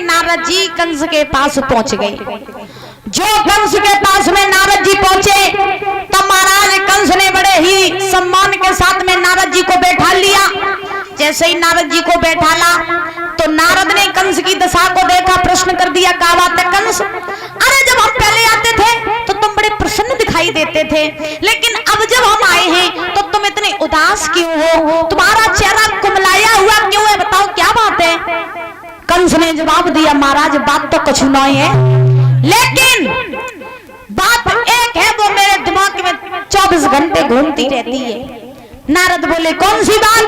नारद जी कंस के पास पहुंच गए। जो कंस के पास में नारद जी पहुंचे तो महाराज कंस ने बड़े ही सम्मान के साथ में नारद जी को बैठा लिया। जैसे ही नारद जी को बैठाला तो नारद ने कंस की दशा को देखा, प्रश्न कर दिया, क्या बात है कंस? अरे जब हम पहले आते थे तो तुम बड़े प्रसन्न दिखाई देते थे, लेकिन अब जब हम आए हैं तो तुम इतने उदास क्यों हो? तुम्हारा चेहरा कुमलाया हुआ क्यों है? बताओ क्या बात है? कंस ने जवाब दिया, महाराज बात तो कुछ नहीं है, लेकिन बात एक है, वो मेरे दिमाग में 24 घंटे घूमती रहती है। नारद बोले, कौन सी बात?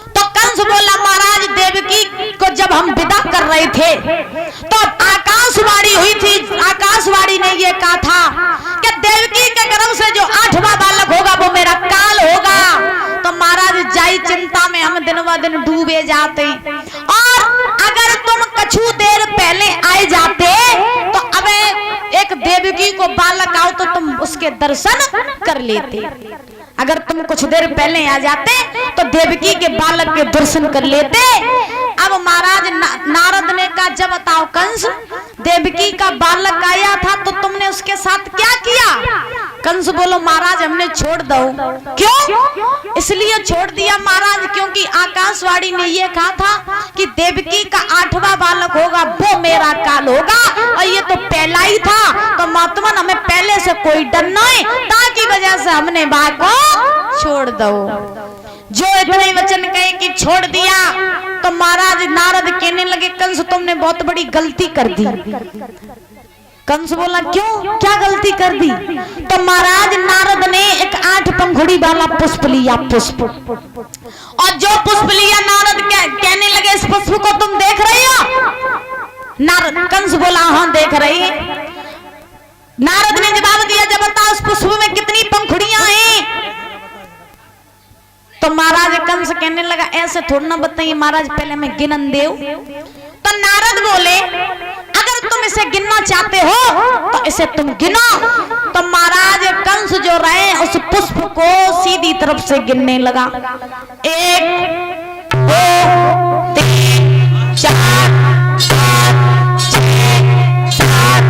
तो कंस बोला, महाराज देवकी को जब हम विदा कर रहे थे तो आकाशवाणी हुई थी। आकाशवाणी ने ये कहा था कि देवकी के गर्भ से जो 8वां बालक होगा वो मेरा काल होगा। तो महाराज जाई चिंता में हम दिन ब दिन डूबे जाते, और अगर तुम कुछ देर पहले आए जाते तो अब एक देवकी को बालक आओ तो तुम उसके दर्शन कर लेते। अगर तुम कुछ देर पहले आ जाते तो देवकी के बालक के दर्शन कर लेते। अब महाराज नारद ने कहा, जब बताओ कंस, देवकी का बालक आया था तो तुमने उसके साथ क्या किया? कंस बोलो, महाराज हमने छोड़ दो। क्यों? इसलिए छोड़ दिया महाराज क्योंकि आकाशवाणी ने यह कहा था कि देवकी का 8वां बालक होगा वो मेरा काल होगा, और ये तो पहला ही था, तो महात्मन हमें पहले से कोई डर नहीं, ताकि वजह से हमने बात को छोड़ दो। जो इतने वचन कहे कि छोड़ दिया तो महाराज नारद कहने लगे, कंस तुमने बहुत बड़ी गलती कर दी। कंस बोला, क्यों, क्या गलती कर दी? तो महाराज नारद ने एक 8 पंखुड़ी वाला पुष्प लिया, पुष्प, और जो पुष्प लिया नारद कहने लगे, इस पुष्प को तुम देख रही हो? नारद कंस बोला, हाँ देख रही है। नारद ने जवाब दिया, जब बताओ उस पुष्प में कितनी पंखुड़ियां हैं? तो महाराज कंस कहने लगा, ऐसे थोड़ा ना बताइए महाराज, पहले मैं गिनन देव। तो नारद बोले, अगर तुम इसे गिनना चाहते हो तो इसे तुम गिनो। तो महाराज कंस जो रहे उस पुष्प को सीधी तरफ से गिनने लगा। 1 2 3 4 5 6 7।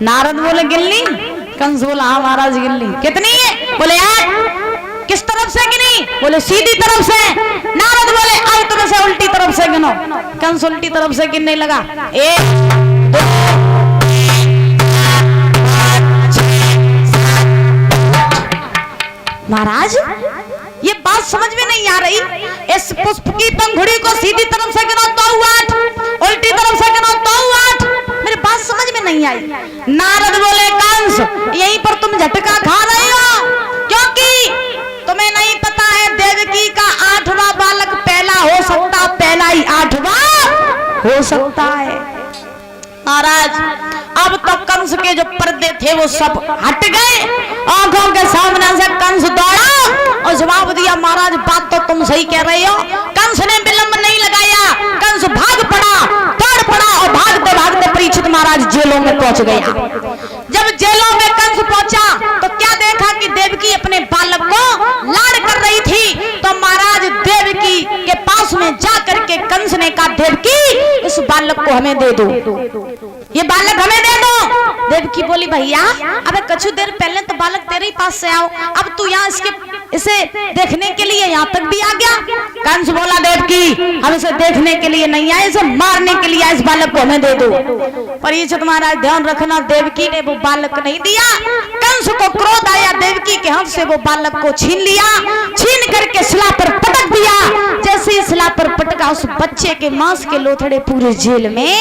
नारद बोले, गिन ली? कंस बोला, हाँ महाराज गिन ली। कितनी है? बोले 8। किस तरफ से गिनी? बोले सीधी तरफ से। नारद बोले, अब तुम से उल्टी तरफ से गिनो। कंस उल्टी तरफ से गिनने लगा, 1 2 3 4 5 6 7। महाराज ये बात समझ में नहीं आ रही, इस पुष्प की पंखुड़ी को सीधी तरफ से गिनो तो 8, उल्टी तरफ से गिनो तो 8। मेरी बात समझ में नहीं आई। नारद बोले, कंस यहीं पर तुम झटका खा रहे हो, क्योंकि तुम्हें नहीं पता है देवकी का 8वां बालक पहला हो सकता, पहला ही 8वां हो सकता है। महाराज अब तो कंस के जो पर्दे थे वो सब हट गए, आंखों के सामने से कंस दौड़ा और जवाब दिया, महाराज बात तो तुम सही कह रहे हो। कंस ने विलंब नहीं लगाया, कंस भाग पड़ा, दौड़ पड़ा, और भागते भागते परीक्षित महाराज जेलों में पहुंच गया। जब जेलों में कंस पहुंचा तो क्या देखा कि देवकी अपने बालक को लाड़ कर रही थी। तो महाराज देवकी के पास में जाकर के कंस ने कहा, देवकी इस बालक को हमें दे दो, ये बालक हमें दे दो। देवकी बोली, भैया अबे कुछ देर पहले तो बालक तेरे ही पास से आओ, अब तू यहाँ इसे देखने के लिए यहाँ तक भी आ गया। कंस बोला, देवकी हम इसे देखने के लिए नहीं आए, इसे मारने के लिए, इस बालक को हमें दे दो। परीक्षित महाराज ध्यान रखना, देवकी ने वो बालक नहीं दिया। कंस को क्रोध आया, देवकी के हाथ से वो बालक को छीन लिया, छीन करके शिला पर पटक दिया। जैसे ही शिला पर पटका, उस बच्चे के मांस के लोथड़े पूरे जेल में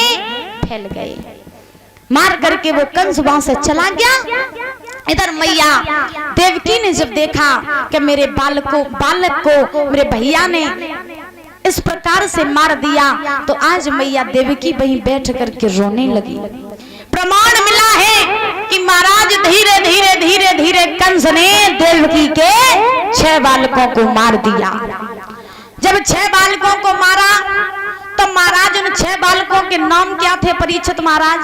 फैल गए। मार करके वो कंस वहां से चला गया। इधर मैया देवकी ने जब देखा कि मेरे बालक को मेरे भैया ने इस प्रकार से मार दिया, तो आज मैया देवकी वहीं बैठ करके रोने लगी। प्रमाण मिला है कि महाराज धीरे धीरे धीरे धीरे कंस ने देवकी के 6 बालकों को मार दिया। जब 6 बालकों को मारा तो महाराज उन 6 बालकों के नाम क्या थे? परीक्षित महाराज,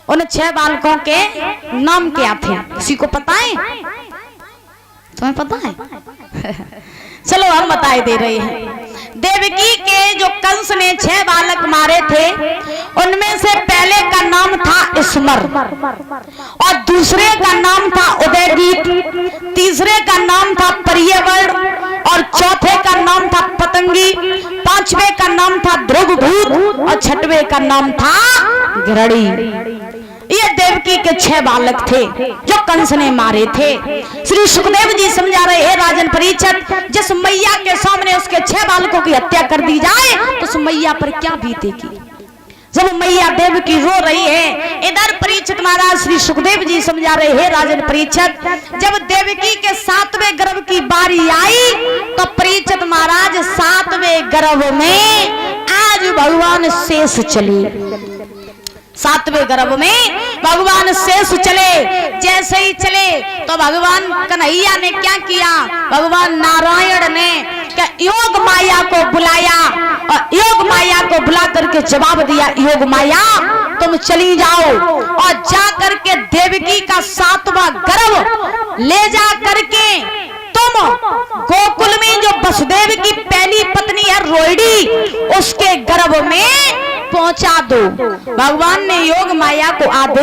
उन 6 बालकों के नाम क्या थे? किसी को पता है? तुम्हें पता है? चलो हम बताए दे रहे हैं। देवकी के जो कंस ने 6 बालक मारे थे, उनमें से पहले का नाम था स्मर, और दूसरे का नाम था उदयदीप, तीसरे का नाम था प्रियवर्ण, और चौथे का नाम था पतंगी, पांचवे का नाम था ध्रुवभूत, और छठवें का नाम था घृणी। ये देवकी के 6 बालक थे जो कंस ने मारे थे। श्री सुखदेव जी समझा रहे हैं, राजन परीक्षित, जिस मैया के सामने उसके 6 बालकों की हत्या कर दी जाए तो उस मैया पर क्या बीतेगी। जब मैया देवकी रो रही है, इधर परीक्षित महाराज श्री सुखदेव जी समझा रहे हैं, राजन परीक्षित, जब देवकी के 7वें गर्भ की बारी आई तो परीक्षित महाराज 7वें गर्भ में आज भगवान शेष चले। 7वें गर्भ में भगवान शेष चले। जैसे ही चले तो भगवान कन्हैया ने क्या किया, भगवान नारायण ने क्या योग माया को बुलाया, और योग माया को बुला करके जवाब दिया, योग माया तुम चली जाओ और जा करके देवकी का 7वां गर्भ ले जा करके तुम गोकुल में जो वसुदेव की पहली पत्नी है रोहिणी, उसके गर्भ में पहुंचा दो। भगवान ने योग माया को आदेश